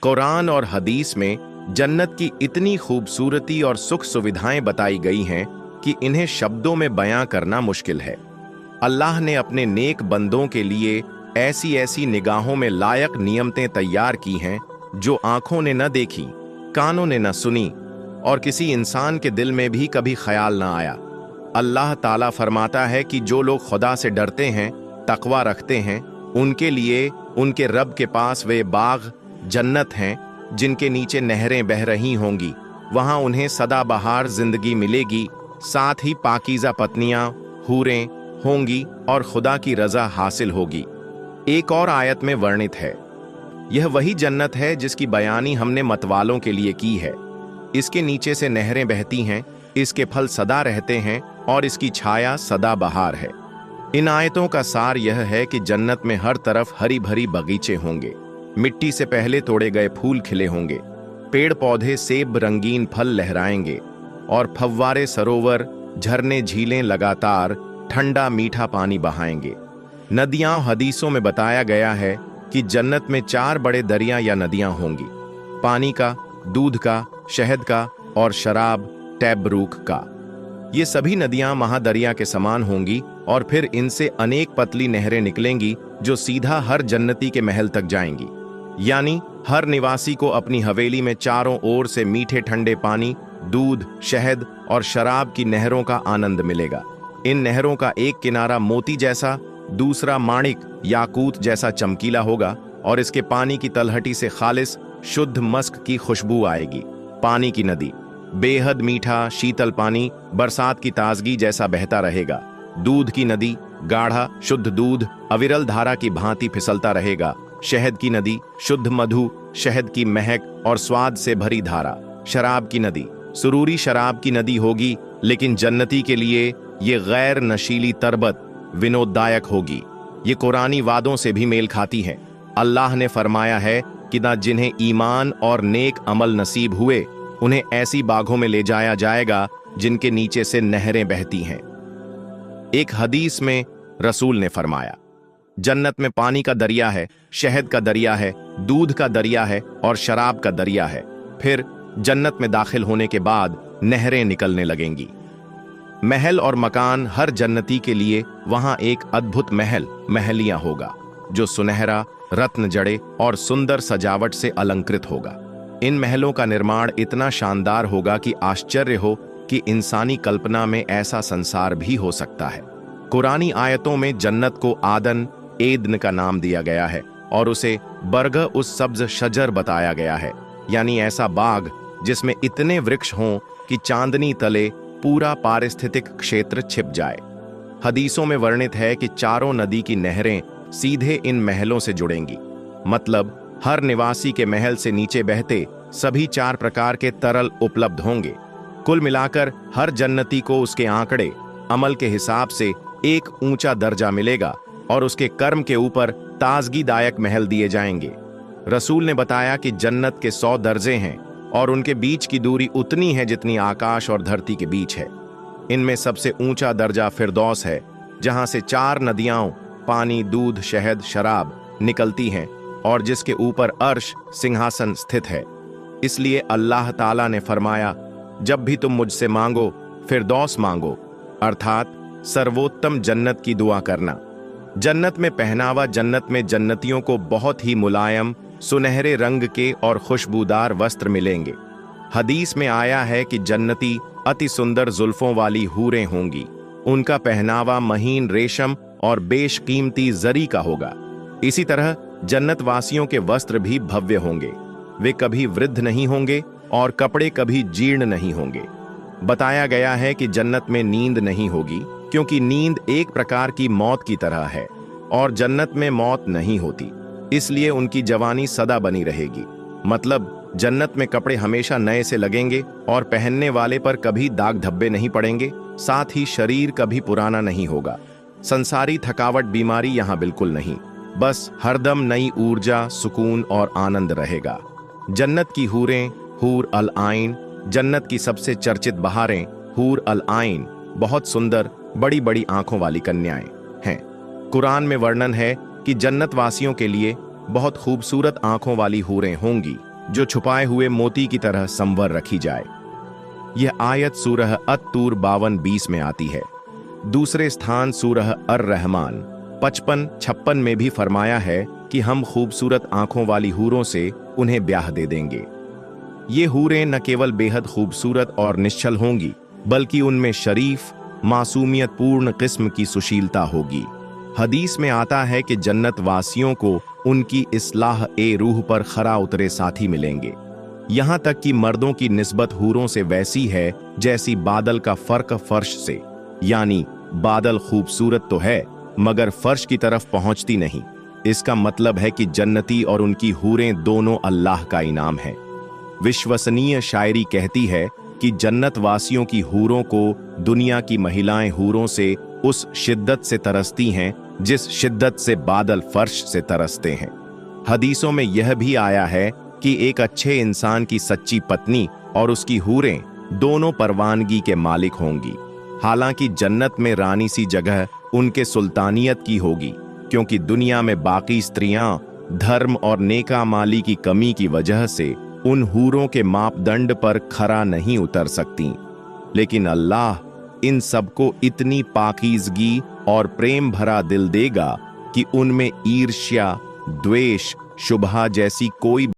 कुरान और हदीस में जन्नत की इतनी खूबसूरती और सुख सुविधाएं बताई गई हैं कि इन्हें शब्दों में बयां करना मुश्किल है। अल्लाह ने अपने नेक बंदों के लिए ऐसी ऐसी निगाहों में लायक नियमतें तैयार की हैं जो आंखों ने न देखी, कानों ने न सुनी और किसी इंसान के दिल में भी कभी ख्याल न आया। अल्लाह ताला फरमाता है कि जो लोग खुदा से डरते हैं, तकवा रखते हैं, उनके लिए उनके रब के पास वे बाग जन्नत हैं जिनके नीचे नहरें बह रही होंगी। वहां उन्हें सदाबहार जिंदगी मिलेगी, साथ ही पाकीज़ा पत्नियां हूरें होंगी और खुदा की रजा हासिल होगी। एक और आयत में वर्णित है, यह वही जन्नत है जिसकी बयानी हमने मतवालों के लिए की है। इसके नीचे से नहरें बहती हैं, इसके फल सदा रहते हैं और इसकी छाया सदाबहार है। इन आयतों का सार यह है कि जन्नत में हर तरफ हरी भरी बगीचे होंगे, मिट्टी से पहले तोड़े गए फूल खिले होंगे, पेड़ पौधे सेब रंगीन फल लहराएंगे और फव्वारे सरोवर झरने झीलें लगातार ठंडा मीठा पानी बहाएंगे। नदियां हदीसों में बताया गया है कि जन्नत में 4 बड़े दरिया या नदियां होंगी, पानी का, दूध का, शहद का और शराब टैबरूक का। ये सभी नदियां महादरिया के समान होंगी और फिर इनसे अनेक पतली नहरें निकलेंगी जो सीधा हर जन्नती के महल तक जाएंगी। यानी हर निवासी को अपनी हवेली में चारों ओर से मीठे ठंडे पानी, दूध, शहद और शराब की नहरों का आनंद मिलेगा। इन नहरों का एक किनारा मोती जैसा, दूसरा माणिक याकूत जैसा चमकीला होगा और इसके पानी की तलहटी से खालिस शुद्ध मस्क की खुशबू आएगी। पानी की नदी बेहद मीठा शीतल पानी बरसात की ताजगी जैसा बहता रहेगा। दूध की नदी गाढ़ा शुद्ध दूध अविरल धारा की भांति फिसलता रहेगा। शहद की नदी शुद्ध मधु, शहद की महक और स्वाद से भरी धारा। शराब की नदी सुरूरी शराब की नदी होगी, लेकिन जन्नती के लिए ये गैर नशीली तरबत विनोददायक होगी। ये कुरानी वादों से भी मेल खाती है। अल्लाह ने फरमाया है कि ना जिन्हें ईमान और नेक अमल नसीब हुए उन्हें ऐसी बागों में ले जाया जाएगा जिनके नीचे से नहरें बहती हैं। एक हदीस में रसूल ने फरमाया, जन्नत में पानी का दरिया है, शहद का दरिया है, दूध का दरिया है और शराब का दरिया है। फिर जन्नत में दाखिल होने के बाद नहरें निकलने लगेंगी। महल और मकान हर जन्नती के लिए वहां एक अद्भुत महल महलिया होगा जो सुनहरा, रत्न जड़े और सुंदर सजावट से अलंकृत होगा। इन महलों का निर्माण इतना शानदार होगा कि आश्चर्य हो कि इंसानी कल्पना में ऐसा संसार भी हो सकता है। कुरानी आयतों में जन्नत को आदन एदन का नाम दिया गया है और उसे बरगह उस सब्ज शजर बताया गया है, यानी ऐसा बाग जिसमें इतने वृक्ष हों कि चांदनी तले पूरा पारिस्थितिक क्षेत्र छिप जाए। हदीसों में वर्णित है कि चारों नदी की नहरें सीधे इन महलों से जुड़ेंगी, मतलब हर निवासी के महल से नीचे बहते सभी 4 प्रकार के तरल उपलब्ध होंगे। कुल मिलाकर हर जन्नती को उसके आंकड़े अमल के हिसाब से एक ऊंचा दर्जा मिलेगा और उसके कर्म के ऊपर ताजगीदायक महल दिए जाएंगे। रसूल ने बताया कि जन्नत के 100 दर्जे हैं और उनके बीच की दूरी उतनी है जितनी आकाश और धरती के बीच है। इनमें सबसे ऊंचा दर्जा फिरदौस है, जहां से 4 नदियां पानी, दूध, शहद, शराब निकलती हैं और जिसके ऊपर अर्श सिंहासन स्थित है। इसलिए अल्लाह ताला ने फरमाया, जब भी तुम मुझसे मांगो फिरदौस मांगो, अर्थात सर्वोत्तम जन्नत की दुआ करना। जन्नत में पहनावा जन्नत में जन्नतियों को बहुत ही मुलायम सुनहरे रंग के और खुशबूदार वस्त्र मिलेंगे। हदीस में आया है कि जन्नती अति सुंदर जुल्फों वाली हूरें होंगी। उनका पहनावा महीन रेशम और बेशकीमती जरी का होगा। इसी तरह जन्नत वासियों के वस्त्र भी भव्य होंगे। वे कभी वृद्ध नहीं होंगे और कपड़े कभी जीर्ण नहीं होंगे। बताया गया है कि जन्नत में नींद नहीं होगी, क्योंकि नींद एक प्रकार की मौत की तरह है और जन्नत में मौत नहीं होती, इसलिए उनकी जवानी सदा बनी रहेगी। मतलब जन्नत में कपड़े हमेशा नए से लगेंगे और पहनने वाले पर कभी दाग धब्बे नहीं पड़ेंगे। साथ ही शरीर कभी पुराना नहीं होगा। संसारी थकावट बीमारी यहाँ बिल्कुल नहीं, बस हरदम नई ऊर्जा, सुकून और आनंद रहेगा। जन्नत की हूरें हूर अल आइन, जन्नत की सबसे चर्चित बहारें हूर अल आइन बहुत सुंदर बड़ी बड़ी आंखों वाली कन्याएं हैं। कुरान में वर्णन है कि जन्नत वासियों के लिए बहुत खूबसूरत आंखों वाली हूरें होंगी। जो छुपाए हुए मोती की तरह संवर रखी जाए। यह आयत सूरह अत-तूर 52-20 में आती है। दूसरे स्थान सूरह अर-रहमान 55-56 में भी फरमाया है कि हम खूबसूरत आंखों वाली हूरों से उन्हें ब्याह दे देंगे। ये हूरें न केवल बेहद खूबसूरत और निश्चल होंगी, बल्कि उनमें शरीफ, मासूमियत पूर्ण किस्म की सुशीलता होगी। हदीस में आता है कि जन्नत वासियों को उनकी इस्लाह ए रूह पर खरा उतरे साथी मिलेंगे। यहाँ तक कि मर्दों की निस्बत हूरों से वैसी है जैसी बादल का फर्क फर्श से, यानी बादल खूबसूरत तो है मगर फर्श की तरफ पहुंचती नहीं। इसका मतलब है कि जन्नती और उनकी हूरें दोनों अल्लाह का इनाम है। विश्वसनीय शायरी कहती है कि जन्नत वासियों की हूरों को दुनिया की महिलाएं हूरों से उस शिद्दत से तरसती हैं जिस शिद्दत से बादल फर्श से तरसते हैं। हदीसों में यह भी आया है कि एक अच्छे इंसान की सच्ची पत्नी और उसकी हूरें दोनों परवानगी के मालिक होंगी। हालांकि जन्नत में रानी सी जगह उनके सुल्तानियत की होगी, क्योंकि दुनिया में बाकी स्त्रियां धर्म और नेकामाली की कमी की वजह से उन हूरों के मापदंड पर खरा नहीं उतर सकती। लेकिन अल्लाह इन सबको इतनी पाकीज़गी और प्रेम भरा दिल देगा कि उनमें ईर्ष्या, द्वेष, शुबहा जैसी कोई